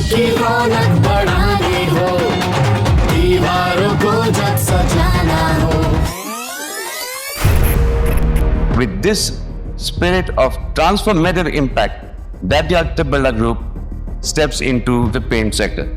की रौनक बढ़ानी हो, दीवारों को जब सजाना हो। With this spirit of transformative impact, Daityarthya Birla Group steps into the paint sector.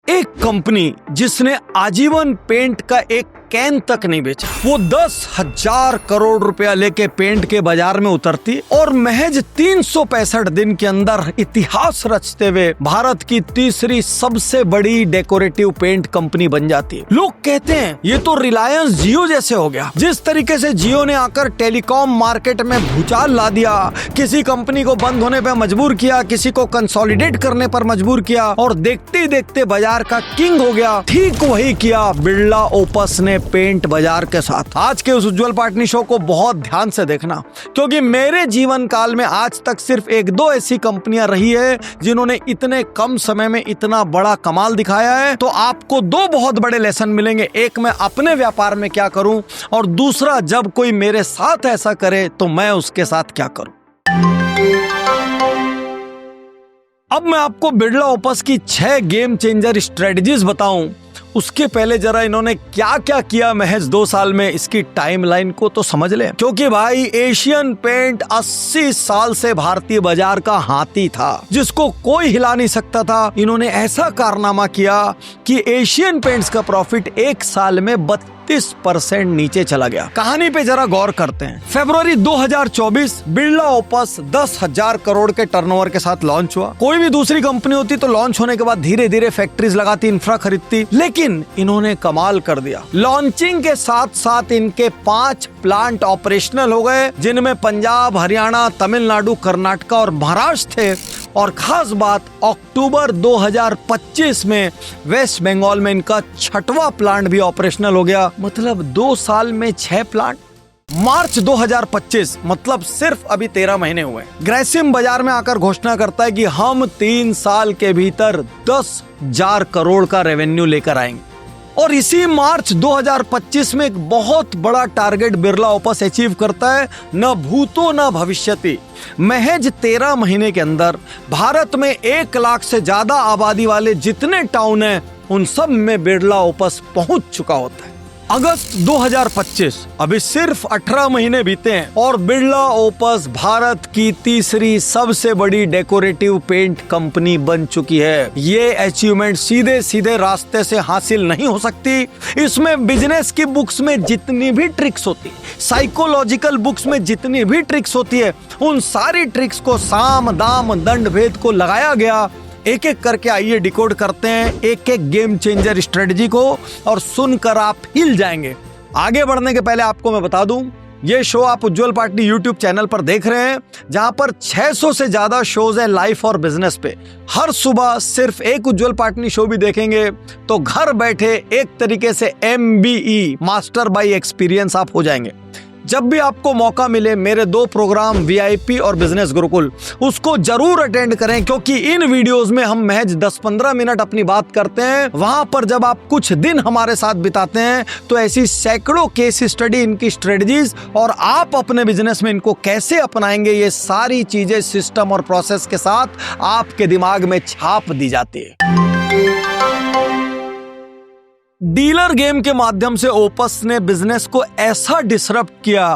एक कंपनी जिसने आजीवन पेंट का एक कैन तक नहीं बेचा, वो 10,000 करोड़ रुपया लेके पेंट के बाजार में उतरती और महज 365 दिन के अंदर इतिहास रचते हुए भारत की तीसरी सबसे बड़ी डेकोरेटिव पेंट कंपनी बन जाती है। लोग कहते हैं ये तो रिलायंस जियो जैसे हो गया। जिस तरीके से जियो ने आकर टेलीकॉम मार्केट में भूचाल ला दिया, किसी कंपनी को बंद होने पर मजबूर किया, किसी को कंसोलिडेट करने पर मजबूर किया और देखते ही देखते बाजार का किंग हो गया, ठीक वही किया बिरला ओपस ने पेंट बाजार के साथ। आज के उस उज्जवल पाटनी शो को बहुत ध्यान से देखना, क्योंकि मेरे जीवन काल में आज तक सिर्फ एक दो ऐसी कंपनियां रही है जिन्होंने इतने कम समय में इतना बड़ा कमाल दिखाया है। तो आपको दो बहुत बड़े लेसन मिलेंगे, एक मैं अपने व्यापार में क्या करूं और दूसरा जब कोई मेरे साथ ऐसा करे तो मैं उसके साथ क्या करूं। अब मैं आपको बिरला ओपस की 6 गेम चेंजर स्ट्रेटजीज बताऊं, उसके पहले जरा इन्होंने क्या क्या किया महज 2 साल में, इसकी टाइमलाइन को तो समझ लें। क्योंकि भाई एशियन पेंट 80 साल से भारतीय बाजार का हाथी था जिसको कोई हिला नहीं सकता था। इन्होंने ऐसा कारनामा किया कि एशियन पेंट्स का प्रॉफिट एक साल में 32% नीचे चला गया। कहानी पे जरा गौर करते हैं। फरवरी 2024 बिरला ओपस 10,000 करोड़ के टर्नओवर के साथ लॉन्च हुआ। कोई भी दूसरी कंपनी होती तो लॉन्च होने के बाद धीरे धीरे फैक्ट्रीज लगाती, इंफ्रा खरीदती, लेकिन इन्होंने कमाल कर दिया। लॉन्चिंग के साथ साथ इनके 5 प्लांट ऑपरेशनल हो गए, जिनमें पंजाब, हरियाणा, तमिलनाडु, कर्नाटक और महाराष्ट्र थे। और खास बात, अक्टूबर 2025 में वेस्ट बंगाल में इनका 6वां प्लांट भी ऑपरेशनल हो गया। मतलब 2 साल में 6 प्लांट। मार्च 2025 मतलब सिर्फ अभी 13 महीने हुए, ग्रेसिम बाजार में आकर घोषणा करता है कि हम 3 साल के भीतर 10,000 करोड़ का रेवेन्यू लेकर आएंगे। और इसी मार्च 2025 में एक बहुत बड़ा टारगेट बिरला ओपस अचीव करता है, न भूतो न भविष्यति। महज 13 महीने के अंदर भारत में 1 लाख से ज्यादा आबादी वाले जितने टाउन हैं उन सब में बिरला ओपस पहुंच चुका होता है। अगस्त 2025 अभी सिर्फ 18 महीने बीते हैं और बिरला ओपस भारत की तीसरी सबसे बड़ी डेकोरेटिव पेंट कंपनी बन चुकी है। ये अचीवमेंट सीधे सीधे रास्ते से हासिल नहीं हो सकती। इसमें बिजनेस की बुक्स में जितनी भी ट्रिक्स होती, साइकोलॉजिकल बुक्स में जितनी भी ट्रिक्स होती है, उन सारी ट्रिक्स को साम दाम दंड भेद को लगाया गया। एक एक करके आइए डिकोड करते हैं एक एक गेम चेंजर स्ट्रेटजी को, और सुनकर आप हिल जाएंगे। आगे बढ़ने के पहले आपको मैं बता दूं, ये शो आप उज्जवल पाटनी यूट्यूब चैनल पर देख रहे हैं, जहां पर 600 से ज्यादा शोज है लाइफ और बिजनेस पे। हर सुबह सिर्फ एक उज्जवल पाटनी शो भी देखेंगे तो घर बैठे एक तरीके से MBE मास्टर बाय एक्सपीरियंस आप हो जाएंगे। जब भी आपको मौका मिले मेरे 2 प्रोग्राम VIP और बिजनेस गुरुकुल, उसको जरूर अटेंड करें, क्योंकि इन वीडियोस में हम महज 10-15 मिनट अपनी बात करते हैं। वहां पर जब आप कुछ दिन हमारे साथ बिताते हैं तो ऐसी सैकड़ों केस स्टडी, इनकी स्ट्रेटजीज और आप अपने बिजनेस में इनको कैसे अपनाएंगे, ये सारी चीजें सिस्टम और प्रोसेस के साथ आपके दिमाग में छाप दी जाती है। डीलर गेम के माध्यम से ओपस ने बिजनेस को ऐसा डिसरप्ट किया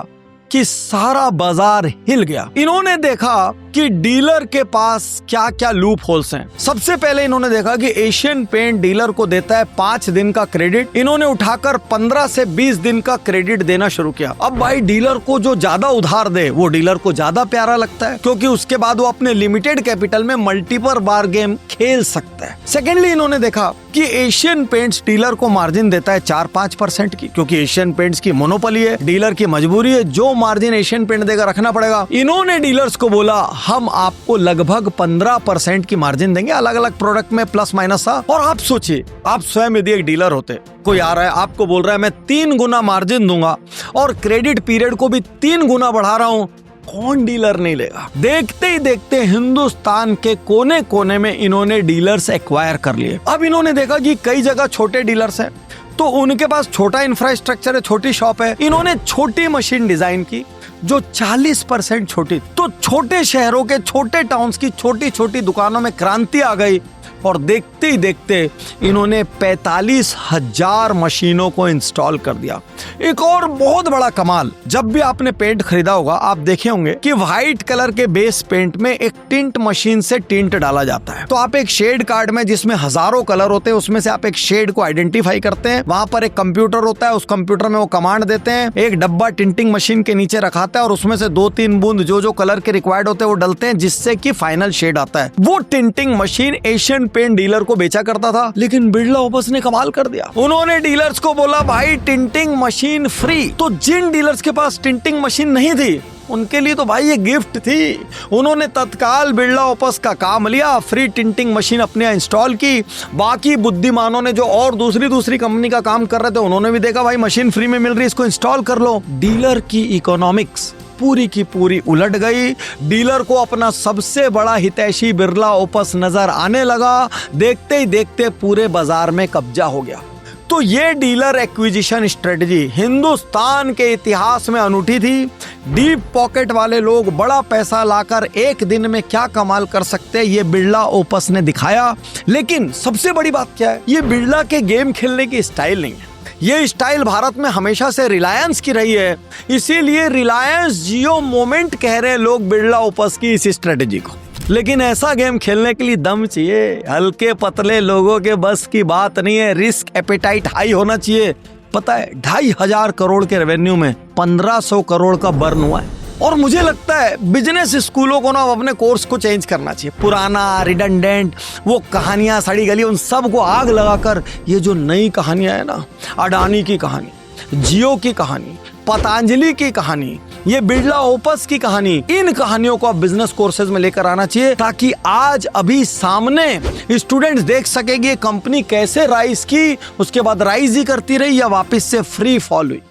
कि सारा बाजार हिल गया। इन्होंने देखा कि डीलर के पास क्या क्या लूप होल्स हैं। सबसे पहले इन्होंने देखा कि एशियन पेंट डीलर को देता है 5 दिन का क्रेडिट। इन्होंने उठाकर 15 से 20 दिन का क्रेडिट देना शुरू किया। अब भाई डीलर को जो ज्यादा उधार दे वो डीलर को ज्यादा प्यारा लगता है, क्योंकि उसके बाद वो अपने लिमिटेड कैपिटल में मल्टीपल बार गेम खेल सकता है। सेकेंडली इन्होंने देखा कि एशियन पेंट्स डीलर को मार्जिन देता है 4-5% की, क्योंकि एशियन पेंट्स की मोनोपोली है, डीलर की मजबूरी है, जो मार्जिन एशियन पेंट देकर रखना पड़ेगा। इन्होंने डीलर्स को बोला हम आपको लगभग 15% की मार्जिन देंगे, अलग अलग प्रोडक्ट में प्लस माइनस था। और आप सोचिए, आप स्वयं यदि एक डीलर होते, कोई आ रहा है आपको बोल रहा है मैं 3 गुना मार्जिन दूंगा और क्रेडिट पीरियड को भी 3 गुना बढ़ा रहा हूं, कौन डीलर नहीं लेगा। देखते ही देखते हिंदुस्तान के कोने कोने में इन्होंने डीलर्स एक्वायर कर लिए। अब इन्होंने देखा कि कई जगह छोटे डीलर्स हैं, तो उनके पास छोटा इंफ्रास्ट्रक्चर है, छोटी शॉप है। इन्होंने छोटी मशीन डिजाइन की जो 40% छोटी। तो छोटे शहरों के छोटे टाउन्स की छोटी छोटी दुकानों में क्रांति आ गई और देखते ही देखते इन्होंने 45,000 मशीनों को इंस्टॉल कर दिया। एक और बहुत बड़ा कमाल, जब भी आपने पेंट खरीदा होगा आप देखे होंगे कि व्हाइट कलर के बेस पेंट में एक टिंट मशीन से टिंट डाला जाता है। तो आप एक शेड कार्ड में जिसमें हजारों कलर होते हैं उसमें से आप एक शेड को आइडेंटिफाई करते हैं। वहां पर एक कंप्यूटर होता है, उस कंप्यूटर में वो कमांड देते हैं, एक डब्बा टिंटिंग मशीन के नीचे रखाता है और उसमें से 2-3 बूंद जो कलर के रिक्वायर्ड होते हैं वो डलते हैं, जिससे कि फाइनल शेड आता है। वो टिंटिंग मशीन एशियन पेंट डीलर को बेचा करता था। लेकिन बिरला ओपस ने कमाल कर दिया। उन्होंने डीलर्स को बोला भाई टिंटिंग मशीन फ्री। तो जिन डीलर्स के पास टिंटिंग मशीन नहीं थी उनके लिए तो भाई ये गिफ्ट थी। उन्होंने तत्काल बिरला ओपस का काम लिया, फ्री टिंटिंग मशीन अपने यहाँ इंस्टॉल की। बाकी बुद्धिमानों ने जो और दूसरी कंपनी का काम कर रहे थे उन्होंने भी देखा भाई मशीन फ्री में मिल रही है, इसको इंस्टॉल कर लो। डीलर की इकोनॉमिक्स पूरी की पूरी उलट गई। डीलर को अपना सबसे बड़ा हितैषी बिरला ओपस नजर आने लगा। देखते ही देखते पूरे बाजार में कब्जा हो गया। तो ये डीलर एक्विजिशन स्ट्रेटजी हिंदुस्तान के इतिहास में अनूठी थी। डीप पॉकेट वाले लोग बड़ा पैसा लाकर एक दिन में क्या कमाल कर सकते हैं ये बिरला ओपस ने दिखाया। लेकिन सबसे बड़ी बात क्या है, ये बिरला के गेम खेलने की स्टाइल नहीं है। ये स्टाइल भारत में हमेशा से रिलायंस की रही है, इसीलिए रिलायंस जियो मोमेंट कह रहे हैं लोग बिरला ओपस की इस स्ट्रेटजी को। लेकिन ऐसा गेम खेलने के लिए दम चाहिए, हल्के पतले लोगों के बस की बात नहीं है। रिस्क एपेटाइट हाई होना चाहिए। पता है 2,500 करोड़ के रेवेन्यू में 1,500 करोड़ का बर्न हुआ है। और मुझे लगता है बिजनेस स्कूलों को ना अपने कोर्स को चेंज करना चाहिए। पुराना रिडंडेंट वो कहानियां सड़ी गली उन सब को आग लगाकर ये जो नई कहानियां है ना, अडानी की कहानी, जियो की कहानी, पतंजलि की कहानी, ये बिरला ओपस की कहानी, इन कहानियों को आप बिजनेस कोर्सेज में लेकर आना चाहिए ताकि आज अभी सामने स्टूडेंट्स देख सके कि ये कंपनी कैसे राइज की, उसके बाद राइज ही करती रही या वापस से फ्री फॉल हुई।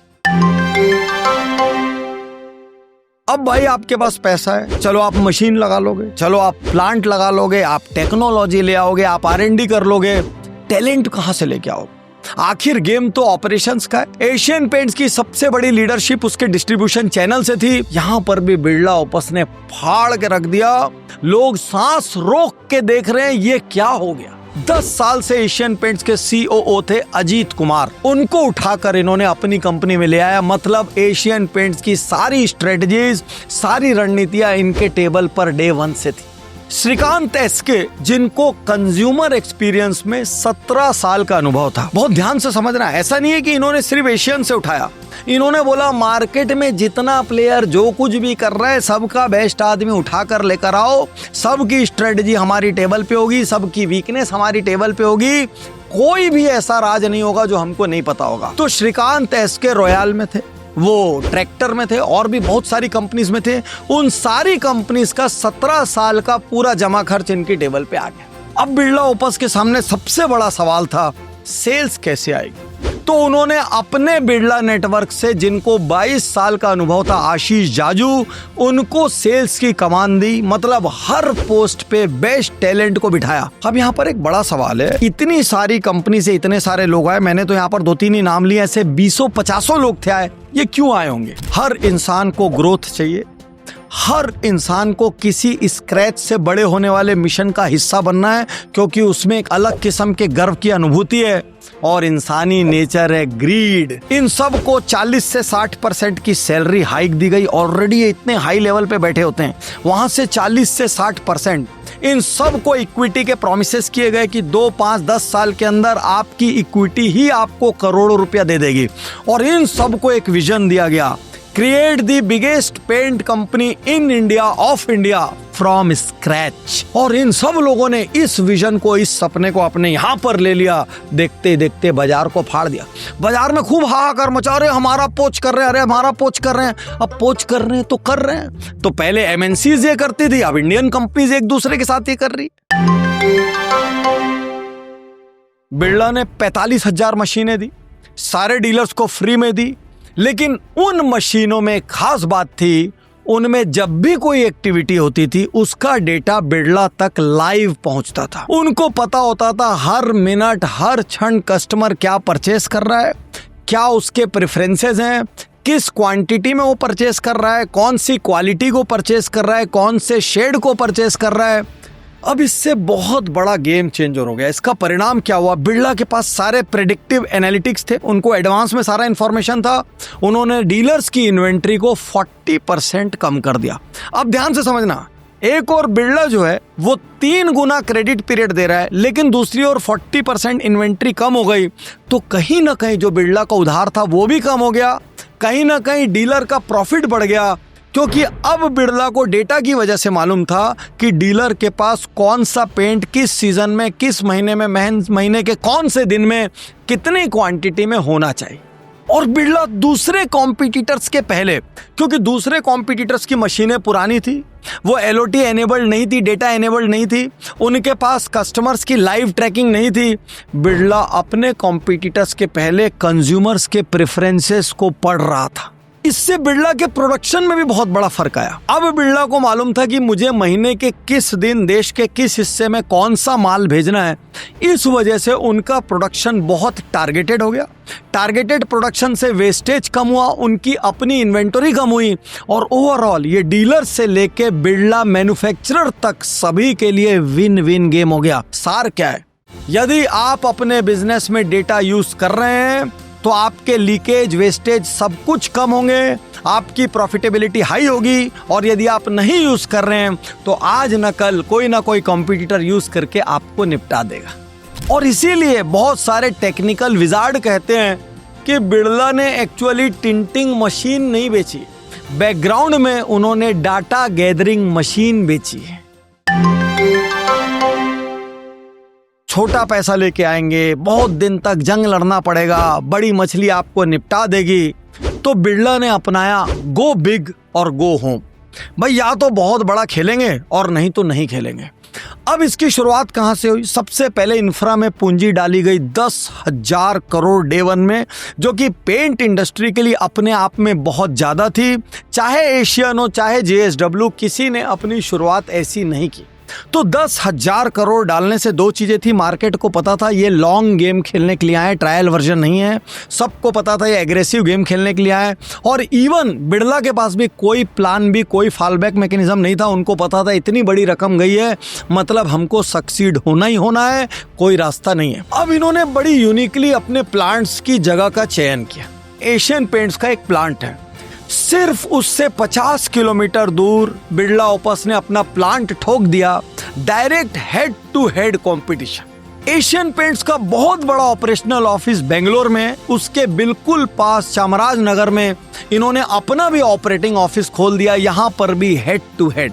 अब भाई आपके पास पैसा है, चलो आप मशीन लगा लोगे, चलो आप प्लांट लगा लोगे, आप टेक्नोलॉजी ले आओगे, आप R&D कर लोगे, टैलेंट कहां से लेके आओगे? आखिर गेम तो ऑपरेशंस का है। एशियन पेंट्स की सबसे बड़ी लीडरशिप उसके डिस्ट्रीब्यूशन चैनल से थी। यहां पर भी बिरला ओपस ने फाड़ के रख दिया। लोग सांस रोक के देख रहे हैं ये क्या हो गया। 10 साल से एशियन पेंट्स के COO थे अजीत कुमार, उनको उठाकर इन्होंने अपनी कंपनी में ले आया। मतलब एशियन पेंट्स की सारी स्ट्रेटजीज, सारी रणनीतियां इनके टेबल पर डे 1 से थी। श्रीकांत एसके, जिनको कंज्यूमर एक्सपीरियंस में 17 साल का अनुभव था। बहुत ध्यान से समझना, ऐसा नहीं है कि इन्होंने सिर्फ एशियन से उठाया। इन्होंने बोला मार्केट में जितना प्लेयर जो कुछ भी कर रहा है सबका बेस्ट आदमी उठाकर लेकर आओ, सबकी स्ट्रेटजी हमारी टेबल पे होगी, सबकी वीकनेस हमारी टेबल पे होगी, कोई भी ऐसा राज नहीं होगा जो हमको नहीं पता होगा। तो श्रीकांत एसके रॉयल में थे, वो ट्रैक्टर में थे और भी बहुत सारी कंपनीज में थे। उन सारी कंपनीज का 17 साल का पूरा जमा खर्च इनकी टेबल पे आ गया। अब बिरला ओपस के सामने सबसे बड़ा सवाल था सेल्स कैसे आएगी। तो उन्होंने अपने बिरला नेटवर्क से, जिनको 22 साल का अनुभव था, आशीष जाजू, उनको सेल्स की कमान दी। मतलब हर पोस्ट पे बेस्ट टैलेंट को बिठाया। अब यहाँ पर एक बड़ा सवाल है, इतनी सारी कंपनी से इतने सारे लोग आए, मैंने तो यहाँ पर 2-3 ही नाम लिए, ऐसे 20-50 लोग थे आए, ये क्यों आए होंगे? हर इंसान को ग्रोथ चाहिए, हर इंसान को किसी स्क्रैच से बड़े होने वाले मिशन का हिस्सा बनना है, क्योंकि उसमें एक अलग किस्म के गर्व की अनुभूति है और इंसानी नेचर है ग्रीड। इन सब को 40 से 60% की सैलरी हाइक दी गई। ऑलरेडी इतने हाई लेवल पे बैठे होते हैं, वहां से 40 से 60%। इन सब को इक्विटी के प्रोमिसेस किए गए कि 2, 5, 10 साल के अंदर आपकी इक्विटी ही आपको करोड़ों रुपया दे देगी। और इन सब को एक विजन दिया गया, create the biggest paint company in India of India from scratch. और इन सब लोगों ने इस विजन को, इस सपने को अपने यहाँ पर ले लिया। देखते देखते बाजार को फाड़ दिया। बाजार में खूब हाहाकार मचा रहे, हमारा पोच कर रहे हैं, अरे हमारा पोच कर रहे हैं। अब पोच कर रहे हैं तो कर रहे हैं। तो पहले MNCs ये करती थी, अब इंडियन कंपनीज एक दूसरे के साथ ये कर रही। बिरला ने 45,000 मशीनें दी, सारे डीलर्स को फ्री में दी। लेकिन उन मशीनों में खास बात थी, उनमें जब भी कोई एक्टिविटी होती थी उसका डेटा बिड़ला तक लाइव पहुंचता था। उनको पता होता था हर मिनट हर क्षण कस्टमर क्या परचेस कर रहा है, क्या उसके प्रेफरेंसेस हैं, किस क्वांटिटी में वो परचेस कर रहा है, कौन सी क्वालिटी को परचेस कर रहा है, कौन से शेड को परचेस कर रहा है। अब इससे बहुत बड़ा गेम चेंजर हो गया। इसका परिणाम क्या हुआ, बिड़ला के पास सारे प्रेडिक्टिव एनालिटिक्स थे, उनको एडवांस में सारा इंफॉर्मेशन था। उन्होंने डीलर्स की इन्वेंट्री को 40% कम कर दिया। अब ध्यान से समझना, एक और बिड़ला जो है वो 3 गुना क्रेडिट पीरियड दे रहा है, लेकिन दूसरी ओर 40% इन्वेंट्री कम हो गई, तो कहीं ना कहीं जो बिड़ला का उधार था वो भी कम हो गया, कहीं ना कहीं डीलर का प्रॉफिट बढ़ गया, क्योंकि अब बिड़ला को डेटा की वजह से मालूम था कि डीलर के पास कौन सा पेंट किस सीजन में, किस महीने में, महीने के कौन से दिन में, कितनी क्वांटिटी में होना चाहिए। और बिड़ला दूसरे कॉम्पिटिटर्स के पहले, क्योंकि दूसरे कॉम्पिटिटर्स की मशीनें पुरानी थी, वो LOT एनेबल्ड नहीं थी, डेटा एनेबल्ड नहीं थी, उनके पास कस्टमर्स की लाइव ट्रैकिंग नहीं थी। बिड़ला अपने कॉम्पिटिटर्स के पहले कंज्यूमर्स के प्रेफरेंसेस को पढ़ रहा था। इससे बिड़ला के प्रोडक्शन में भी बहुत बड़ा फर्क आया। अब बिड़ला को मालूम था कि मुझे महीने के किस दिन देश के किस हिस्से में कौन सा माल भेजना है। इस वजह से उनका प्रोडक्शन बहुत टारगेटेड हो गया। टारगेटेड प्रोडक्शन से वेस्टेज कम हुआ, उनकी अपनी इन्वेंटरी कम हुई, और ओवरऑल ये डीलर से लेके बिड़ला मैन्युफैक्चरर तक सभी के लिए विन विन गेम हो गया। सार क्या है, यदि आप अपने बिजनेस में डेटा यूज कर रहे हैं तो आपके लीकेज, वेस्टेज सब कुछ कम होंगे, आपकी प्रॉफिटेबिलिटी हाई होगी। और यदि आप नहीं यूज कर रहे हैं तो आज न कल कोई ना कोई कॉम्पिटिटर यूज करके आपको निपटा देगा। और इसीलिए बहुत सारे टेक्निकल विजार्ड कहते हैं कि बिड़ला ने एक्चुअली टिंटिंग मशीन नहीं बेची, बैकग्राउंड में उन्होंने डाटा गैदरिंग मशीन बेची है। छोटा पैसा लेके आएंगे, बहुत दिन तक जंग लड़ना पड़ेगा, बड़ी मछली आपको निपटा देगी, तो बिड़ला ने अपनाया गो बिग और गो होम। भाई या तो बहुत बड़ा खेलेंगे और नहीं तो नहीं खेलेंगे। अब इसकी शुरुआत कहां से हुई, सबसे पहले इंफ्रा में पूंजी डाली गई 10,000 करोड़ डे वन में, जो कि पेंट इंडस्ट्री के लिए अपने आप में बहुत ज्यादा थी। चाहे एशियन हो चाहे JSW, किसी ने अपनी शुरुआत ऐसी नहीं की। तो 10,000 करोड़ डालने से दो चीजें थी, मार्केट को पता था ये लॉन्ग गेम खेलने के लिए आए, ट्रायल वर्जन नहीं है, सबको पता था ये एग्रेसिव गेम खेलने के लिए आए। और इवन बिड़ला के पास भी कोई प्लान भी, कोई फॉलबैक मैकेनिज्म नहीं था। उनको पता था इतनी बड़ी रकम गई है, मतलब हमको सक्सीड होना ही होना है, कोई रास्ता नहीं है। अब इन्होंने बड़ी यूनिकली अपने प्लांट्स की जगह का चयन किया। एशियन पेंट्स का एक प्लांट है, सिर्फ उससे 50 किलोमीटर दूर बिड़ला ओपस ने अपना प्लांट ठोक दिया। Direct head to head competition. Asian Paints का बहुत बड़ा ऑपरेशनल ऑफिस बेंगलोर में, उसके बिल्कुल पास चामराजनगर में इन्होंने अपना भी ऑपरेटिंग ऑफिस खोल दिया, यहां पर भी head to head.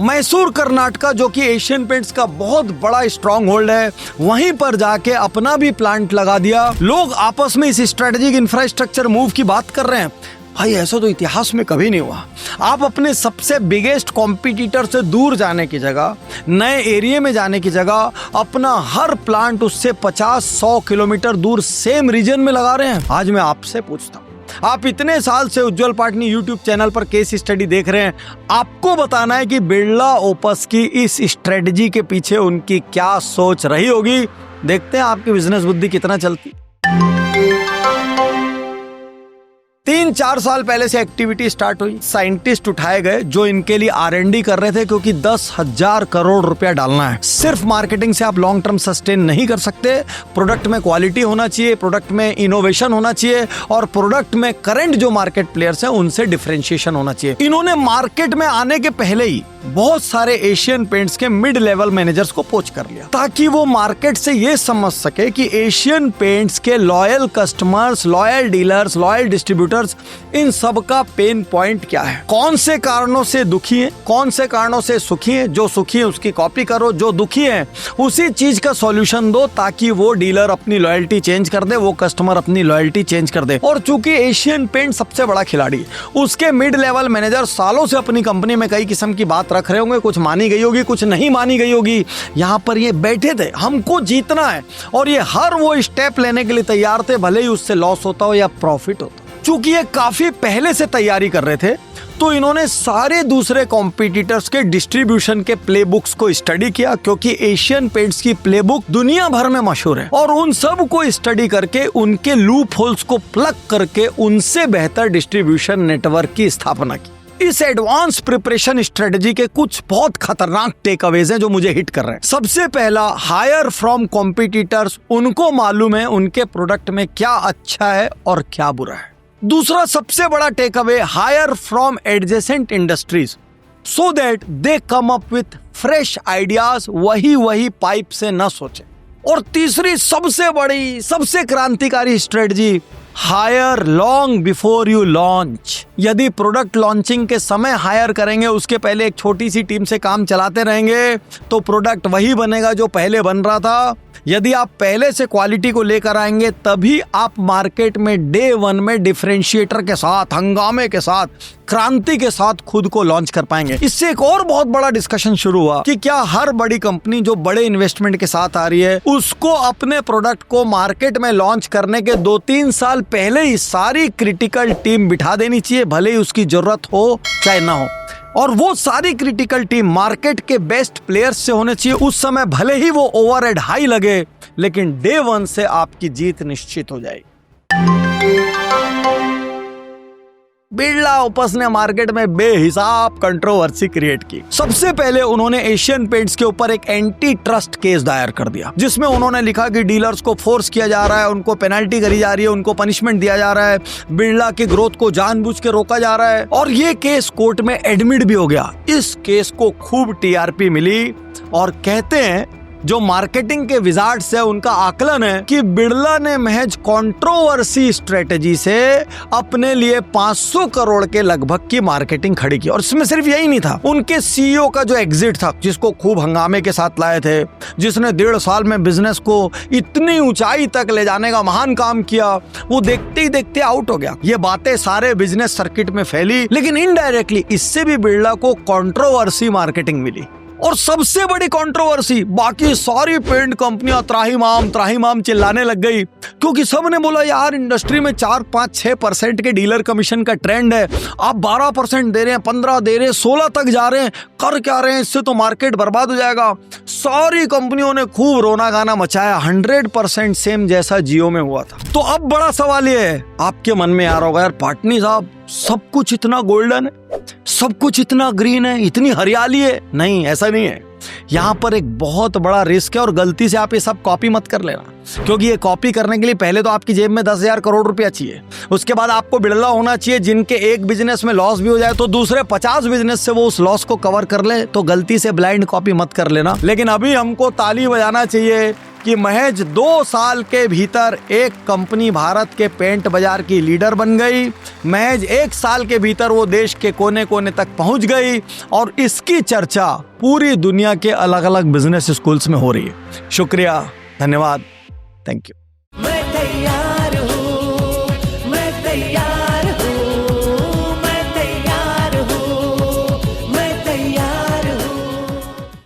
Mysore Karnataka, जो कि एशियन पेंट्स का बहुत बड़ा स्ट्रॉन्ग होल्ड है, वहीं पर जाके अपना भी प्लांट लगा दिया। लोग आपस में इस स्ट्रेटेजिक इंफ्रास्ट्रक्चर मूव की बात कर रहे हैं। भाई ऐसा तो इतिहास में कभी नहीं हुआ। आप अपने सबसे बिगेस्ट कॉम्पिटिटर से दूर जाने की जगह, नए एरिया में जाने की जगह, अपना हर प्लांट उससे 50-100 किलोमीटर दूर सेम रीजन में लगा रहे हैं। आज मैं आपसे पूछता हूं, आप इतने साल से उज्जवल पाटनी यूट्यूब चैनल पर केस स्टडी देख रहे हैं, आपको बताना है कि बिड़ला ओपस की इस स्ट्रेटजी के पीछे उनकी क्या सोच रही होगी। देखते हैं आपकी बिजनेस बुद्धि कितना चलती। 3-4 साल पहले से एक्टिविटी स्टार्ट हुई। साइंटिस्ट उठाए गए जो इनके लिए R&D कर रहे थे, क्योंकि 10,000 करोड़ रुपया डालना है। सिर्फ मार्केटिंग से आप लॉन्ग टर्म सस्टेन नहीं कर सकते। प्रोडक्ट में क्वालिटी होना चाहिए, प्रोडक्ट में इनोवेशन होना चाहिए, और प्रोडक्ट में करंट जो मार्केट प्लेयर्स हैं उनसे डिफरेंशिएशन होना चाहिए। इन्होंने मार्केट में आने के पहले ही बहुत सारे एशियन पेंट्स के मिड लेवल मैनेजर्स को पोच कर लिया, ताकि वो मार्केट से ये समझ सके कि एशियन पेंट्स के loyal customers, loyal dealers, loyal distributors, इन सब का पेन पॉइंट क्या है, कौन से कारणों से दुखी है, कौन से कारणों से सुखी है। जो सुखी है उसकी कॉपी करो, जो दुखी है उसी चीज का सॉल्यूशन दो, ताकि वो डीलर अपनी लॉयल्टी चेंज कर दे, वो कस्टमर अपनी लॉयल्टी चेंज कर दे। और चूंकि एशियन पेंट सबसे बड़ा खिलाड़ी, उसके मिड लेवल मैनेजर सालों से अपनी कंपनी में कई किस्म की बात रख रहे होंगे, कुछ मानी गई होगी, कुछ नहीं मानी गई होगी। यहाँ पर ये बैठे थे, हमको जीतना है, और ये हर वो स्टेप लेने के लिए तैयार थे, भले ही उससे लॉस होता हो या प्रॉफिट होता। चूंकि ये काफी पहले से तैयारी कर रहे थे, तो इन्होंने सारे दूसरे कॉम्पिटिटर्स के डिस्ट्रीब्यूशन के प्लेबुक्स को स्टडी किया, क्योंकि एशियन पेंट्स की प्लेबुक दुनिया भर में मशहूर है, और उन सब को स्टडी करके उनके लूप होल्स को प्लग करके उनसे बेहतर डिस्ट्रीब्यूशन नेटवर्क की स्थापना की। इस एडवांस प्रिपरेशन स्ट्रेटजी के कुछ बहुत खतरनाक टेक अवेज हैं जो मुझे हिट कर रहे हैं। सबसे पहला, हायर फ्रॉम कॉम्पिटिटर्स। उनको मालूम है उनके प्रोडक्ट में क्या अच्छा है और क्या बुरा है। दूसरा सबसे बड़ा take away, hire from adjacent industries so that they come up with fresh ideas, वही पाइप से न सोचे। और तीसरी सबसे बड़ी, सबसे क्रांतिकारी strategy, hire long before you launch. यदि प्रोडक्ट लॉन्चिंग के समय हायर करेंगे, उसके पहले एक छोटी सी टीम से काम चलाते रहेंगे, तो प्रोडक्ट वही बनेगा जो पहले बन रहा था। यदि आप पहले से क्वालिटी को लेकर आएंगे, तभी आप मार्केट में डे वन में डिफरेंशिएटर के साथ, हंगामे के साथ, क्रांति के साथ खुद को लॉन्च कर पाएंगे। इससे एक और बहुत बड़ा डिस्कशन शुरू हुआ कि क्या हर बड़ी कंपनी जो बड़े इन्वेस्टमेंट के साथ आ रही है, उसको अपने प्रोडक्ट को मार्केट में लॉन्च करने के 2-3 साल पहले ही सारी क्रिटिकल टीम बिठा देनी चाहिए, भले ही उसकी जरूरत हो चाहे ना हो। और वो सारी क्रिटिकल टीम मार्केट के बेस्ट प्लेयर्स से होने चाहिए। उस समय भले ही वो ओवरहेड हाई लगे, लेकिन डे वन से आपकी जीत निश्चित हो जाएगी। बिरला ओपस ने मार्केट में बेहिसाब कंट्रोवर्सी क्रिएट की। सबसे पहले उन्होंने एशियन पेंट्स के ऊपर एक एंटी ट्रस्ट केस दायर कर दिया, जिसमें उन्होंने लिखा कि डीलर्स को फोर्स किया जा रहा है, उनको पेनल्टी करी जा रही है, उनको पनिशमेंट दिया जा रहा है, बिरला की ग्रोथ को जानबूझ के रोका जा रहा है। और ये केस कोर्ट में एडमिट भी हो गया। इस केस को खूब टीआरपी मिली, और कहते हैं जो मार्केटिंग के विजार्ड्स है, उनका आकलन है कि बिरला ने महज कंट्रोवर्सी स्ट्रेटजी से अपने लिए 500 करोड़ के लगभग की मार्केटिंग खड़ी की। और इसमें सिर्फ यही नहीं था, उनके सीईओ का जो एग्जिट था, जिसको खूब हंगामे के साथ लाए थे, जिसने 1.5 साल में बिजनेस को इतनी ऊंचाई तक ले जाने का महान काम किया, वो देखते ही देखते आउट हो गया। ये बातें सारे बिजनेस सर्किट में फैली, लेकिन इनडायरेक्टली इससे भी बिरला को कंट्रोवर्सी मार्केटिंग मिली। और सबसे बड़ी कंट्रोवर्सी, बाकी सारी पेंट कंपनियां त्राहिमाम चिल्लाने लग गई, क्योंकि सब ने बोला यार इंडस्ट्री में 4-5-6% के डीलर कमीशन का ट्रेंड है, आप 12% दे रहे हैं, 15 दे रहे हैं, 16 तक जा रहे हैं, कर क्या रहे हैं, इससे तो मार्केट बर्बाद हो जाएगा। सारी कंपनियों ने खूब रोना गाना मचाया। 100% सेम जैसा जियो में हुआ था। तो अब बड़ा सवाल ये है, आपके मन में आ रहा होगा, यार पाटनी साहब सब कुछ इतना गोल्डन है, सब कुछ इतना ग्रीन है, इतनी हरियाली है। नहीं, ऐसा नहीं है। यहाँ पर एक बहुत बड़ा रिस्क है, और गलती से आप ये सब कॉपी मत कर लेना, क्योंकि ये कॉपी करने के लिए पहले तो आपकी जेब में 10,000 करोड़ रुपया चाहिए। उसके बाद आपको बिरला होना चाहिए जिनके एक बिजनेस में लॉस भी हो जाए तो दूसरे 50 बिजनेस से वो उस लॉस को कवर कर ले। तो गलती से ब्लाइंड कॉपी मत कर लेना। लेकिन अभी हमको ताली बजाना चाहिए कि महज 2 साल के भीतर एक कंपनी भारत के पेंट बाजार की लीडर बन गई। महज 1 साल के भीतर वो देश के कोने कोने तक पहुंच गई, और इसकी चर्चा पूरी दुनिया के अलग अलग बिजनेस स्कूल्स में हो रही है। शुक्रिया, धन्यवाद, थैंक यू।